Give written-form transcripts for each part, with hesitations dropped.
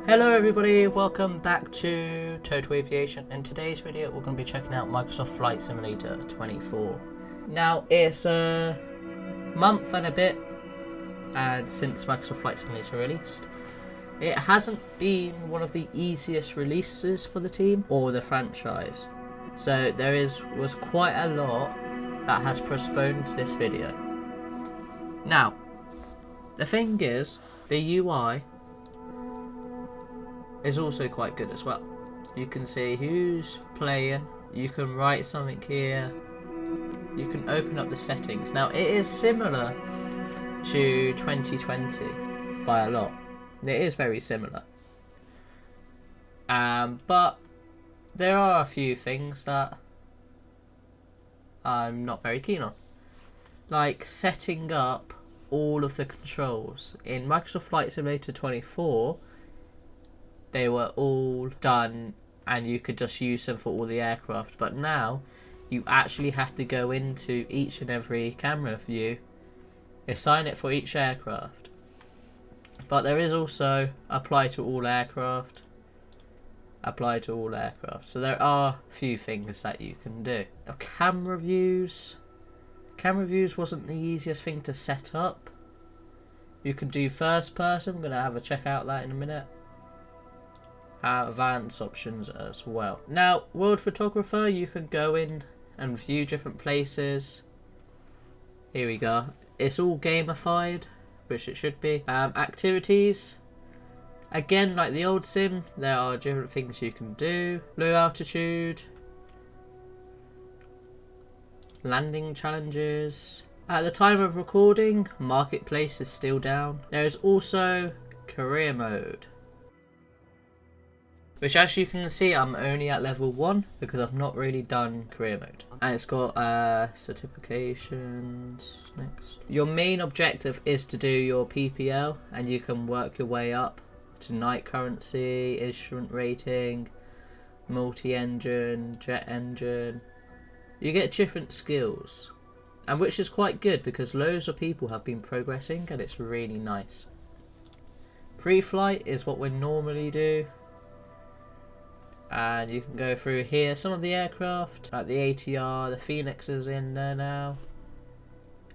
Hello everybody, welcome back to Total Aviation. In today's video we're going to be checking out Microsoft Flight Simulator 24. Now it's a month and a bit since Microsoft Flight Simulator released. It hasn't been one of the easiest releases for the team or the franchise. So there was quite a lot that has postponed this video. Now, the thing is, the UI is also quite good as well. You can see who's playing, you can write something here, you can open up the settings. Now it is similar to 2020 by a lot. It is very similar. But there are a few things that I'm not very keen on. Like setting up all of the controls. In Microsoft Flight Simulator 24, they were all done and you could just use them for all the aircraft, but now you actually have to go into each and every camera view, assign it for each aircraft. But there is also apply to all aircraft, apply to all aircraft. So there are a few things that you can do. Now, camera views wasn't the easiest thing to set up. You can do first person. I'm going to have a check out that in a minute. Advanced options as well. Now, world photographer, you can go in and view different places. Here we go. It's all gamified, which it should be. Activities, again, like the old sim, there are different things you can do. Low altitude, landing challenges. At the time of recording, marketplace is still down. There is also career mode, which, as you can see, I'm only at level 1 because I've not really done career mode. And it's got certifications next. Your main objective is to do your PPL, and you can work your way up to night currency, instrument rating, multi-engine, jet engine. You get different skills, and which is quite good because loads of people have been progressing and it's really nice. Free flight is what we normally do. And you can go through here some of the aircraft, like the ATR, the Phoenix is in there now.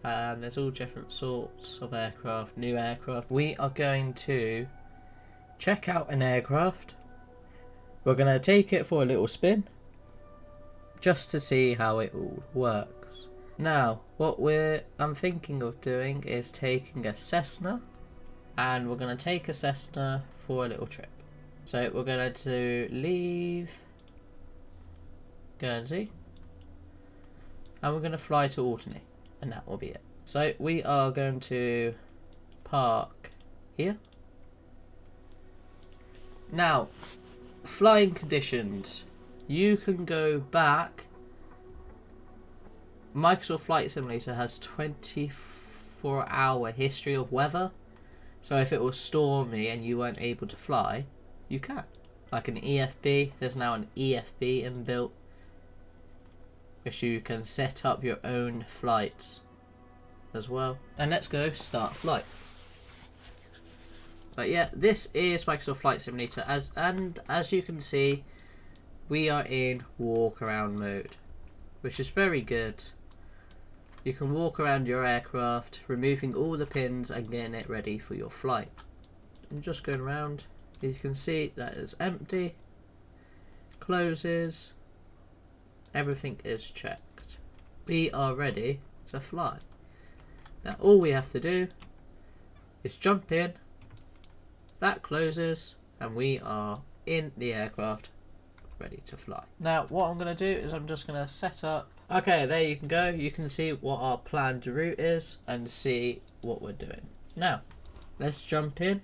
And there's all different sorts of aircraft, new aircraft. We are going to check out an aircraft. We're going to take it for a little spin, just to see how it all works. Now, what I'm thinking of doing is taking a Cessna, and we're going to take a Cessna for a little trip. So we're going to leave Guernsey and we're going to fly to Alderney, and that will be it. So we are going to park here. Now, flying conditions. You can go back. Microsoft Flight Simulator has 24-hour history of weather. So if it was stormy and you weren't able to fly, you can. Like an EFB, there's now an EFB inbuilt, which you can set up your own flights as well. And let's go start flight. But yeah, this is Microsoft Flight Simulator, as you can see, we are in walk around mode, which is very good. You can walk around your aircraft, removing all the pins and getting it ready for your flight. And just going around. You can see that is empty, closes, everything is checked. We are ready to fly. Now all we have to do is jump in, that closes, and we are in the aircraft ready to fly. Now what I'm going to do is I'm just going to set up. Okay, there you can go. You can see what our planned route is and see what we're doing. Now let's jump in.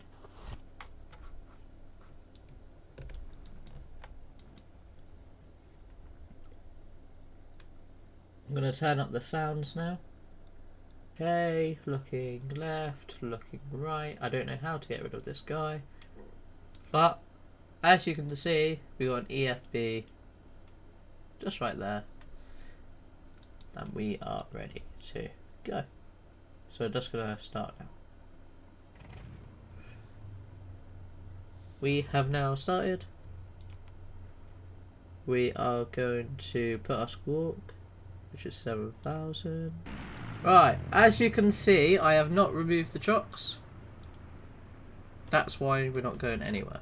I'm going to turn up the sounds now. Okay, looking left, looking right. I don't know how to get rid of this guy. But, as you can see, we got an EFB just right there. And we are ready to go. So we're just going to start now. we have now started. We are going to put our squawk, which is 7,000. Right, as you can see, I have not removed the chocks. That's why we're not going anywhere.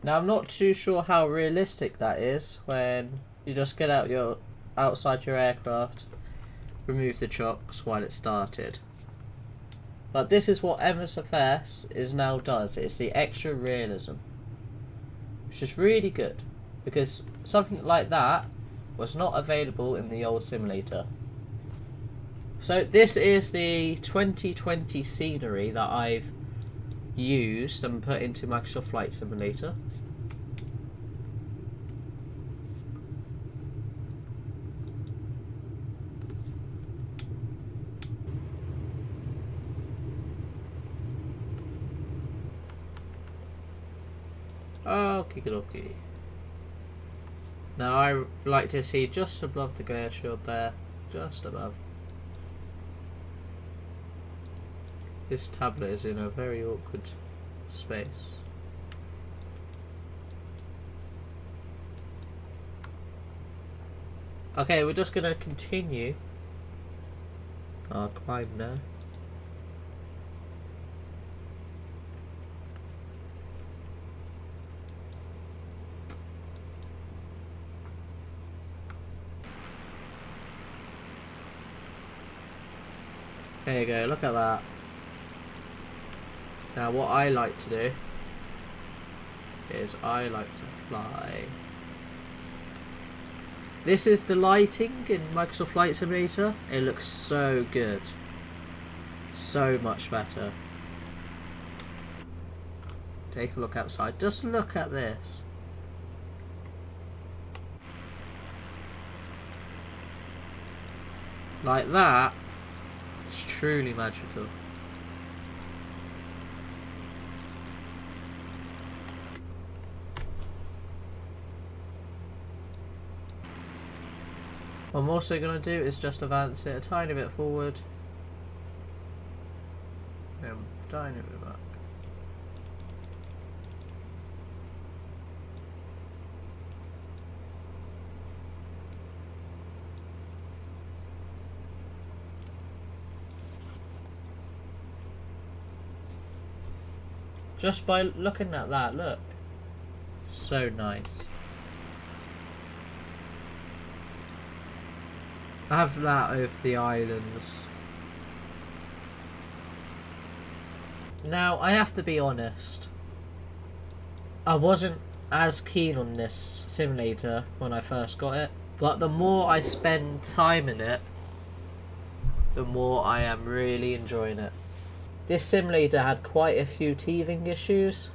Now I'm not too sure how realistic that is when you just get out outside your aircraft, remove the chocks while it started. But this is what MSFS is now does. It's the extra realism, which is really good because something like that was not available in the old simulator. So this is the 2020 scenery that I've used and put into Microsoft Flight Simulator. Okie dokie. Now I like to see just above the glare shield there, just above. This tablet is in a very awkward space. Okay, we're just gonna continue our climb now. There you go, look at that. Now what I like to do is I like to fly. This is the lighting in Microsoft Flight Simulator. It looks so good. So much better. Take a look outside. Just look at this. Like that. It's truly magical. What I'm also going to do is just advance it a tiny bit forward. And tiny bit back. Just by looking at that, look. So nice. I have that over the islands. Now, I have to be honest. I wasn't as keen on this simulator when I first got it. But the more I spend time in it, the more I am really enjoying it. This simulator had quite a few teething issues.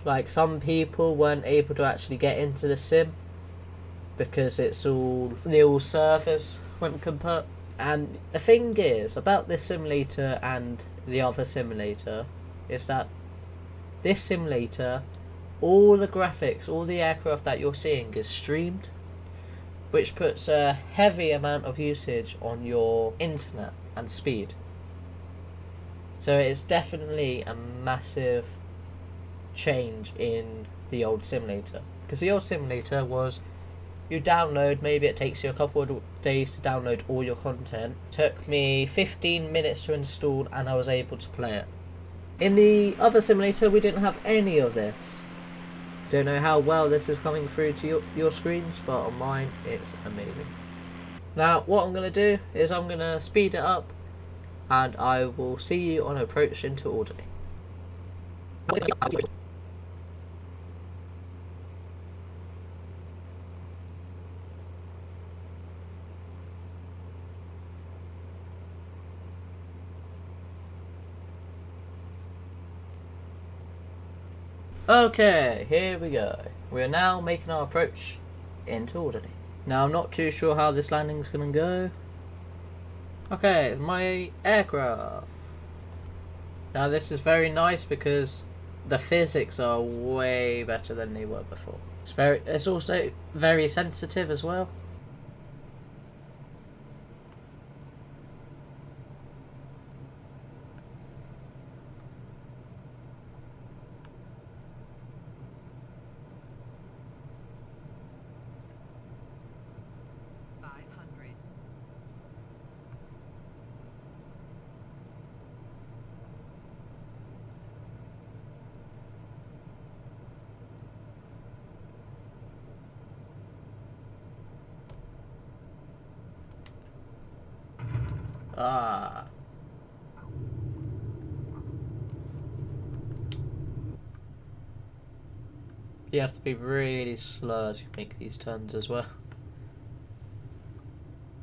Like some people weren't able to actually get into the sim because the all servers went kaput. And the thing is about this simulator and the other simulator is that this simulator, all the graphics, all the aircraft that you're seeing is streamed, which puts a heavy amount of usage on your internet and speed. So it's definitely a massive change in the old simulator. Because the old simulator was, you download, maybe it takes you a couple of days to download all your content. Took me 15 minutes to install and I was able to play it. In the other simulator we didn't have any of this. Don't know how well this is coming through to your screens, but on mine it's amazing. Now what I'm going to do is I'm going to speed it up and I will see you on approach into orderly. Okay, here we go. We are now making our approach into orderly. Now I'm not too sure how this landing's gonna go. Okay, my aircraft. Now this is very nice because the physics are way better than they were before. It's also very sensitive as well. Ah. You have to be really slow as you make these turns as well.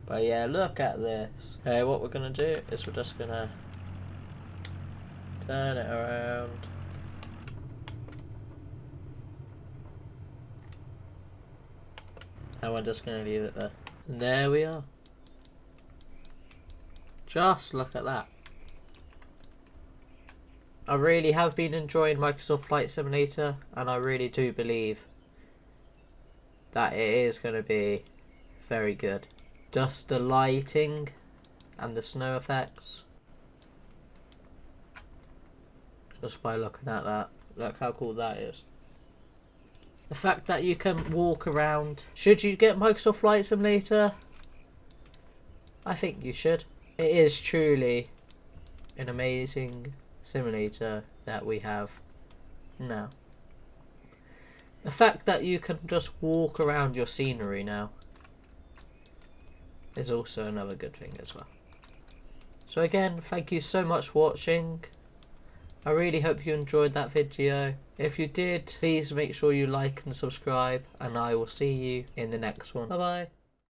But yeah, look at this. Okay, what we're going to do is we're just going to turn it around. And we're just going to leave it there. And there we are. Just look at that. I really have been enjoying Microsoft Flight Simulator, and I really do believe that it is going to be very good. Just the lighting and the snow effects. Just by looking at that. Look how cool that is. The fact that you can walk around. Should you get Microsoft Flight Simulator? I think you should. It is truly an amazing simulator that we have now. The fact that you can just walk around your scenery now is also another good thing as well. So again, thank you so much for watching. I really hope you enjoyed that video. If you did, please make sure you like and subscribe, and I will see you in the next one. Bye bye.